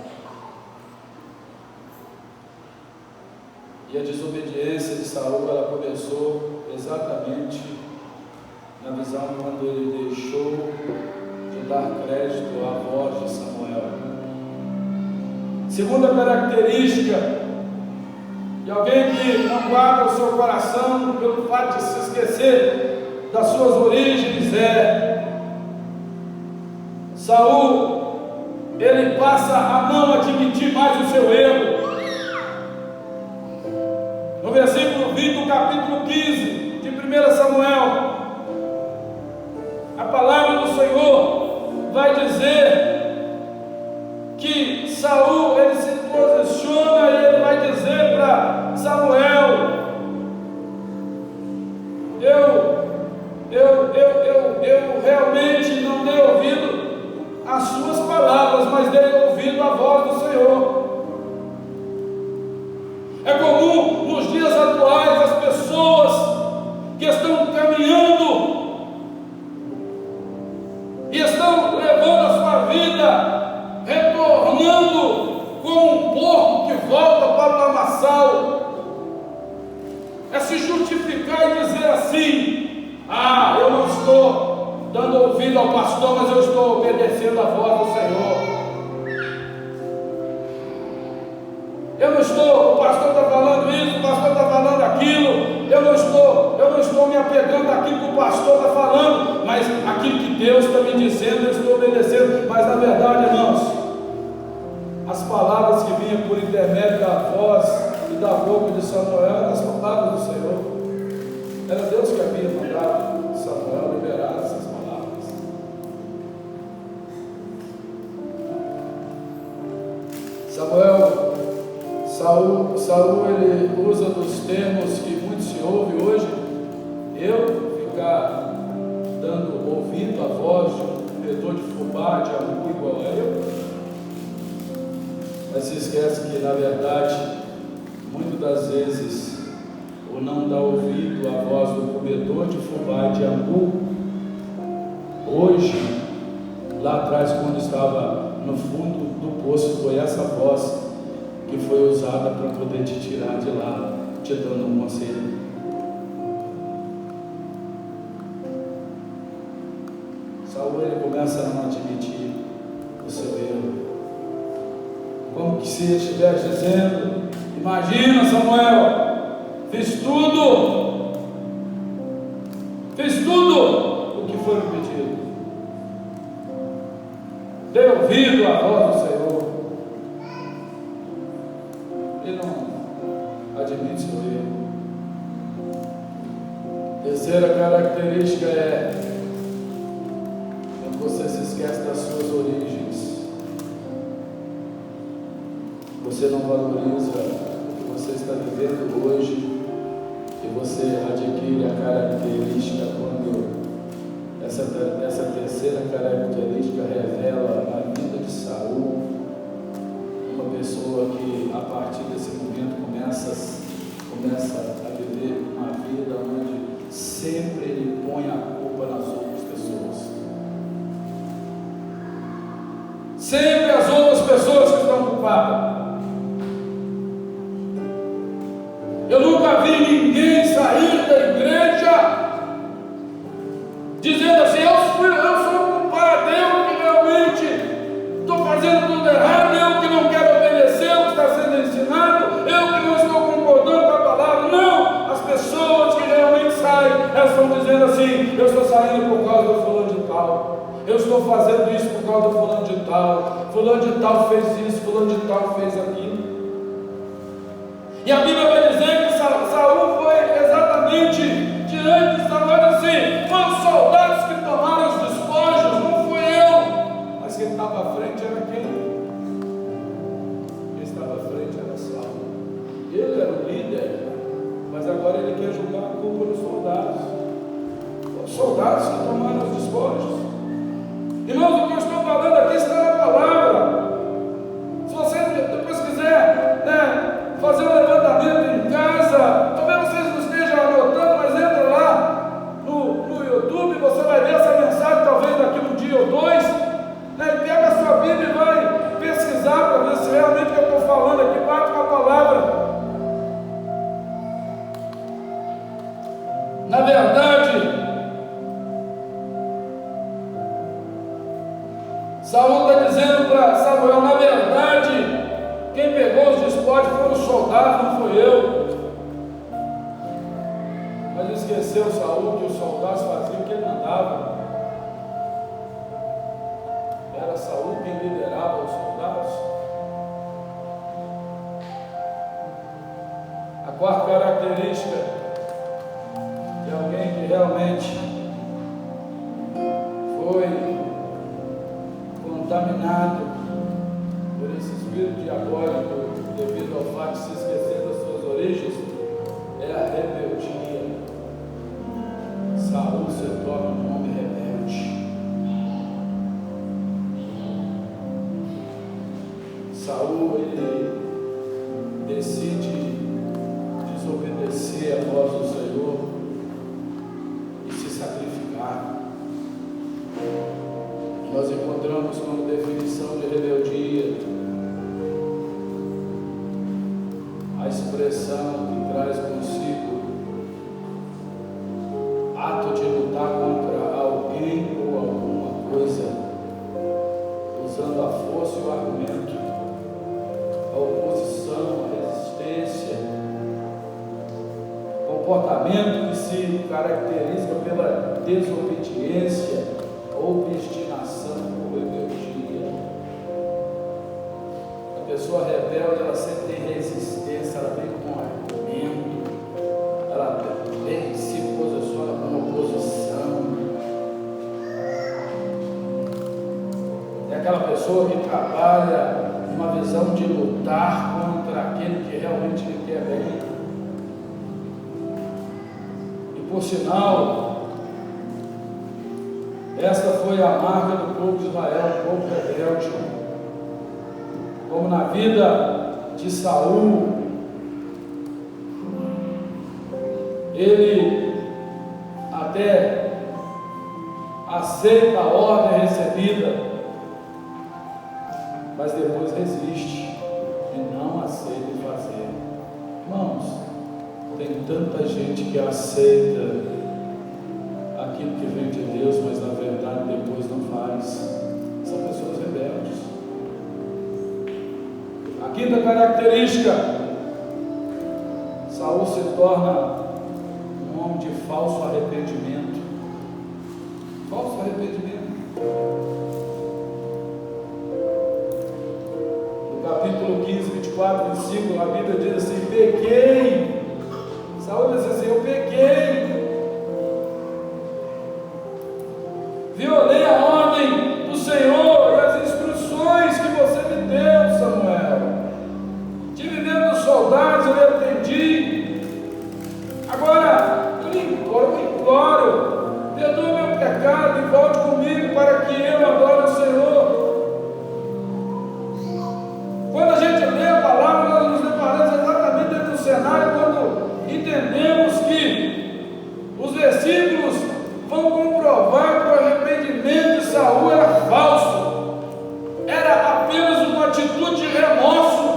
E a desobediência de Saul, ela começou exatamente na visão quando ele deixou de dar crédito à voz de Samuel. Segunda característica de alguém que não guarda o seu coração pelo fato de se esquecer das suas origens é Saul, ele passa a não admitir mais o seu erro. No versículo 20 do capítulo 15 de 1 Samuel, a palavra do Senhor vai dizer que Saul, ele se posiciona e ele vai dizer para Samuel: eu realmente não dei ouvido às suas palavras, mas dei ouvido à voz do Senhor. É comum nos dias atuais as pessoas que estão caminhando e estão levando a sua vida, retornando como um porco que volta para o lamaçal, é se justificar e dizer assim: eu não estou dando ouvido ao pastor, mas eu estou obedecendo a voz do Senhor. Eu não estou, o pastor está falando isso, o pastor está falando aquilo, eu não estou me apegando àquilo que o pastor está falando, mas aquilo que Deus está me dizendo, eu estou obedecendo. Mas na verdade, irmãos, as palavras que vinham por intermédio da voz e da boca de Samuel eram as palavras do Senhor. Era Deus que havia mandado Samuel liberar essas palavras. Saul, ele usa dos termos que muito se ouve hoje: eu ficar dando ouvido à voz de um comedor de fubá, de algo igual a eu. Mas se esquece que, na verdade, muitas das vezes, o não dar ouvido à voz do comedor de fubá de angu, hoje, lá atrás, quando estava no fundo do poço, foi essa voz que foi usada para poder te tirar de lá, te dando um conselho. Saul, ele começa a não admitir o seu erro. Como que se ele estivesse dizendo: imagina, Samuel, fiz tudo o que foi me pedido, dei ouvido à voz do Senhor. Ele não admite seu erro. Terceira característica é quando você se esquece das suas origens. Você não valoriza o que você está vivendo hoje, e você adquire a característica quando essa terceira característica revela a vida de Saul, uma pessoa que a partir desse momento começa a viver uma vida onde sempre ele põe a culpa nas outras pessoas. Sempre as outras pessoas que estão culpadas. Eu nunca vi ninguém sair da igreja dizendo assim: eu sou culpado, eu que realmente estou fazendo tudo errado, eu que não quero obedecer o que está sendo ensinado, eu que não estou concordando com a palavra. Não, as pessoas que realmente saem, elas estão dizendo assim: eu estou saindo por causa do fulano de tal, eu estou fazendo isso por causa do fulano de tal fez isso, fulano de tal fez aquilo. E a Bíblia vai dizer que Saul foi exatamente diante de Samuel assim: foram os soldados que tomaram os despojos, não fui eu. Mas quem estava à frente era quem? Quem estava à frente era Saul. Ele era o líder, mas agora ele quer jogar a culpa nos soldados. Os soldados que tomaram os despojos. Irmãos, o que eu estou falando aqui está na palavra. Se você depois quiser, fazer um levantamento em casa, talvez vocês não estejam anotando, mas entra lá no YouTube, você vai ver essa mensagem talvez daqui um dia ou dois, pega a sua Bíblia e vai pesquisar para ver se realmente o que eu estou falando aqui bate com a palavra. Na verdade, Saul está dizendo para Samuel: na verdade, quem pegou os despojos foram os soldados, não fui eu. Mas esqueceu Saul que os soldados faziam o que ele mandava. Era Saul quem liderava os soldados. A quarta característica de alguém que realmente foi contaminado por esse espírito diabólico devido ao fato de se esquecer das suas origens é a rebeldia. Saul se torna um homem rebelde. Saul, ele decide desobedecer a voz do Senhor e se sacrificar. Nós encontramos como definição de rebeldia a expressão que traz consigo ato de lutar contra alguém ou alguma coisa, usando a força e o argumento, a oposição, a resistência, comportamento que se caracteriza pela desobediência, obstinação ou rebeldia. A pessoa rebelde, ela sempre tem resistência, ela vem com argumento, ela vem, se posiciona com oposição. É aquela pessoa que trabalha uma visão de lutar contra aquele que realmente lhe quer bem. E por sinal, esta foi a marca do povo de Israel, um povo rebelde. Como na vida de Saul, ele até aceita a ordem recebida, mas depois resiste e não aceita fazer. Irmãos, tem tanta gente que aceita aquilo que vem de Deus, mas na verdade depois não faz. São pessoas rebeldes. A quinta característica: Saul se torna um homem de falso arrependimento. Falso arrependimento. No capítulo 15, 24, 25, a Bíblia diz assim: pequei. Saul diz assim: eu pequei. Violei a ordem do Senhor e as instruções que você me deu, Samuel. Tive medo dos soldados, eu lhe atendi. Agora, eu imploro, perdoa meu pecado e volte comigo para que eu adore o Senhor. Quando a gente lê a palavra, nós nos deparamos exatamente dentro do cenário, quando entendemos que os versículos vão comprovar que o arrependimento de Saul era falso, era apenas uma atitude de remorso,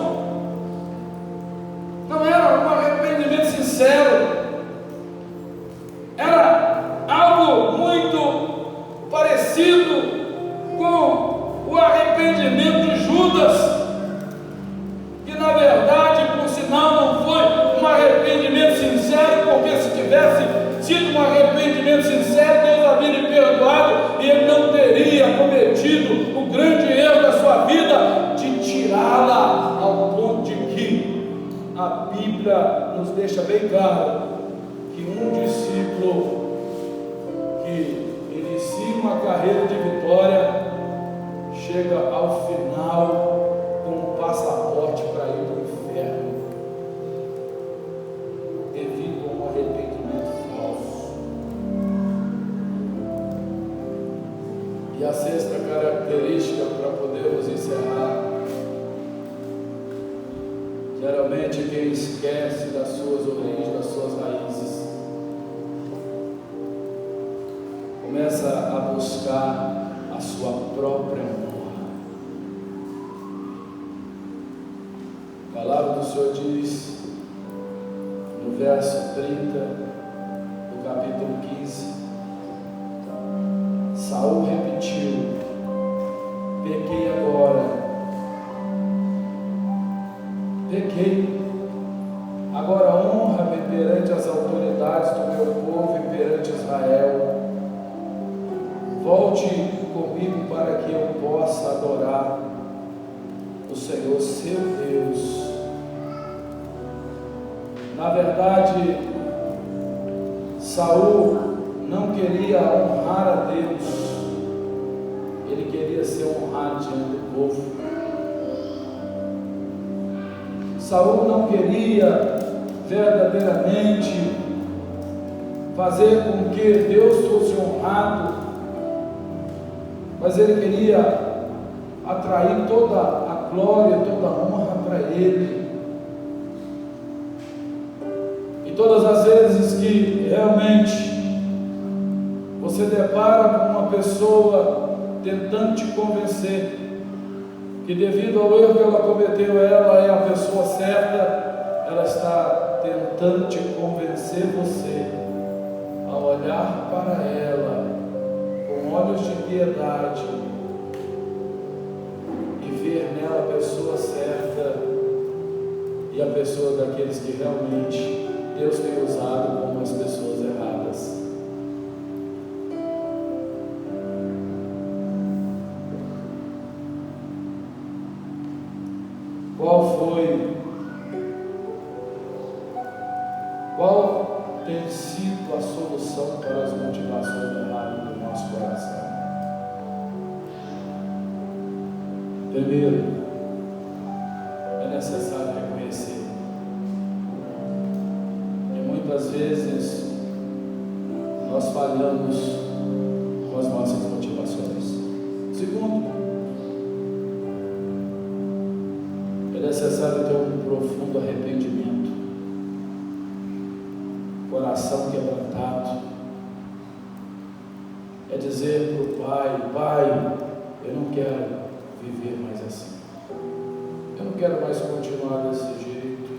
não era um arrependimento sincero, era algo muito parecido com o arrependimento de Judas, que na verdade, por sinal, não foi um arrependimento sincero, porque se tivesse sido um arrependimento sincero, Deus havia lhe perdoado e ele não teria cometido o grande erro da sua vida de tirá-la, ao ponto de que a Bíblia nos deixa bem claro que um discípulo que inicia uma carreira de vitória chega ao final com um passaporte para ir para o inferno devido a um arrependimento falso. E a sexta característica, para podermos encerrar: geralmente quem esquece das suas origens, das suas raízes, começa a buscar a sua própria honra. A palavra do Senhor diz no verso 30 do capítulo 15: Saul repetiu: pequei agora, pequei, agora honra-me perante as autoridades do meu povo e perante Israel. Volte comigo para que eu possa adorar o Senhor seu Deus. Na verdade, Saul não queria honrar a Deus, ele queria ser honrado diante do povo. Saul não queria verdadeiramente fazer com que Deus fosse honrado, mas ele queria atrair toda a glória, toda a honra para ele. E todas as vezes que realmente você depara com uma pessoa tentando te convencer que devido ao erro que ela cometeu, ela é a pessoa certa, ela está tentando te convencer você a olhar para ela com olhos de piedade e ver nela a pessoa certa e a pessoa daqueles que realmente Deus tem usado como as pessoas erradas. Qual tem sido a solução para as motivações erradas do nosso coração? Primeiro, é necessário reconhecer que muitas vezes nós falhamos com as nossas motivações. Segundo, é necessário ter um profundo arrependimento, coração quebrantado. É dizer para o Pai: Pai, eu não quero viver mais assim, eu não quero mais continuar desse jeito,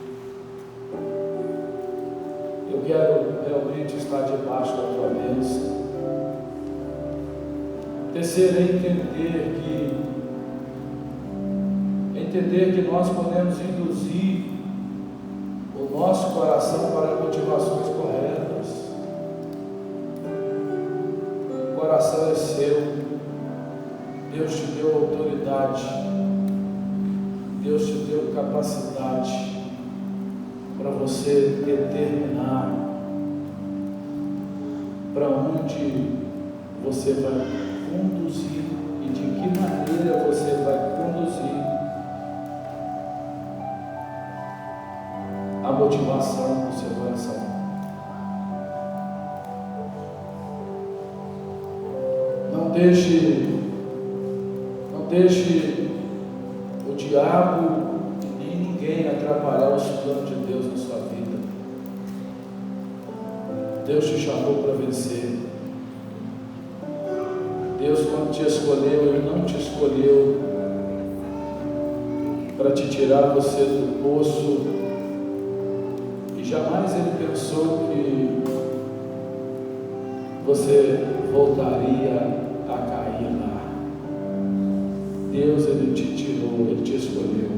eu quero realmente estar debaixo da tua bênção, Terceiro, é entender que nós podemos induzir o nosso coração para motivações corretas. O coração é seu, Deus te deu autoridade, Deus te deu capacidade para você determinar para onde você vai conduzir e de que maneira você vai conduzir a motivação do seu coração. Não deixe o diabo e nem ninguém atrapalhar os planos de Deus na sua vida. Deus te chamou para vencer. Deus, quando te escolheu, Ele não te escolheu para te tirar você do poço, e jamais Ele pensou que você voltaria a cair lá. Deus, Ele te tirou, Ele te escolheu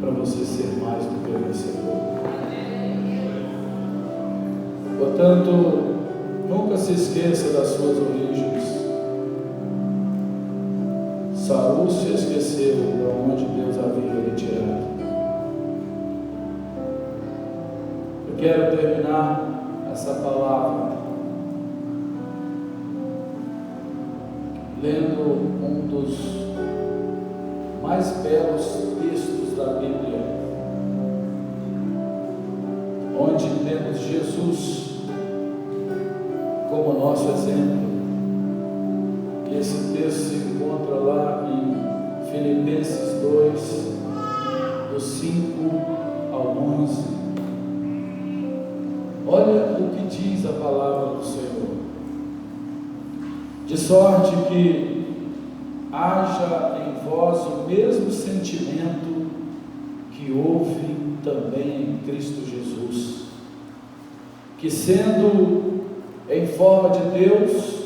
para você ser mais do que vencedor. Portanto, nunca se esqueça das suas origens. Saul se esqueceu de onde Deus havia lhe tirado. Eu quero terminar essa palavra lendo um dos mais belos textos da Bíblia, onde temos Jesus como nosso exemplo. E esse texto se encontra lá em Filipenses 2, do 5 ao 11. Olha o que diz a palavra do Senhor: de sorte que haja em vós o mesmo sentimento que houve também em Cristo Jesus, que sendo em forma de Deus,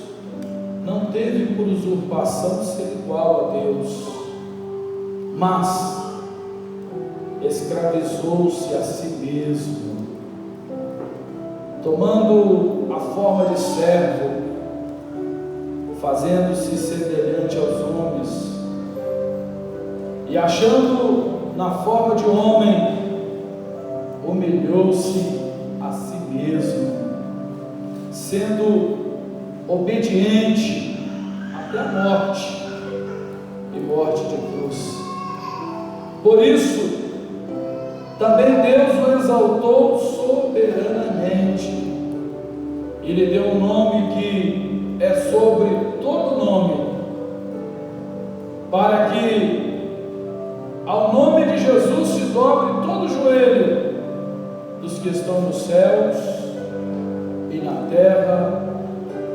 não teve por usurpação ser igual a Deus, mas escravizou-se a si mesmo, tomando a forma de servo, fazendo-se semelhante aos homens, e achando na forma de homem, humilhou-se a si mesmo, sendo obediente até a morte, e morte de cruz. Por isso, também Deus o exaltou soberanamente, e lhe deu um nome que é sobre todo nome, para que ao nome de Jesus se dobre todo o joelho dos que estão nos céus e na terra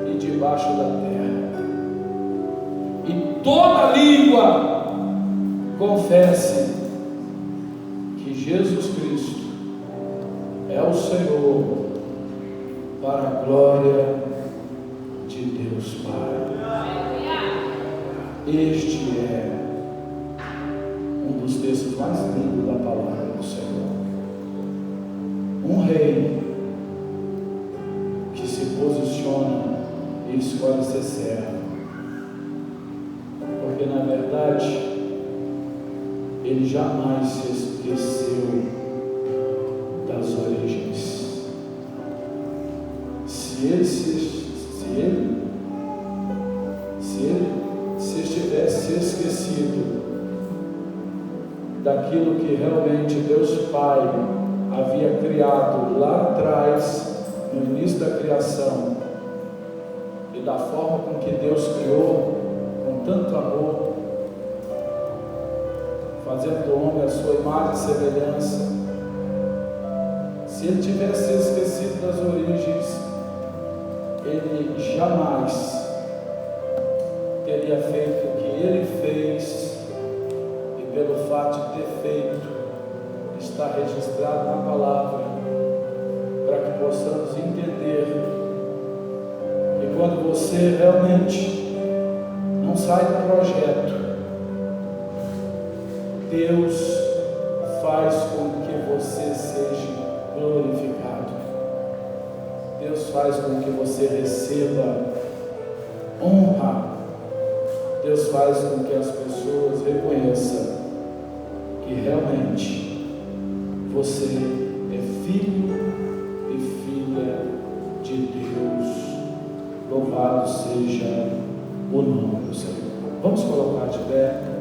e debaixo da terra, e toda língua confesse que Jesus Cristo é o Senhor, para a glória de Deus Pai. Este é um dos textos mais lindos da palavra do Senhor. Um rei que se posiciona e escolhe ser servo, porque na verdade ele jamais se esqueceu das origens. Se ele estivesse se esquecido daquilo que realmente Deus Pai havia criado lá atrás, no início da criação, e da forma com que Deus criou, com tanto amor, fazendo o homem a sua imagem e semelhança, se ele tivesse se esquecido das origens, ele jamais teria feito o que ele fez, e pelo fato de ter feito, está registrado na palavra, para que possamos entender. E quando você realmente sai do projeto, Deus faz com que você seja glorificado. Deus faz com que você receba honra. Deus faz com que as pessoas reconheçam que realmente você é filho e filha de Deus. Louvado seja o nome do Senhor. Vamos colocar de pé.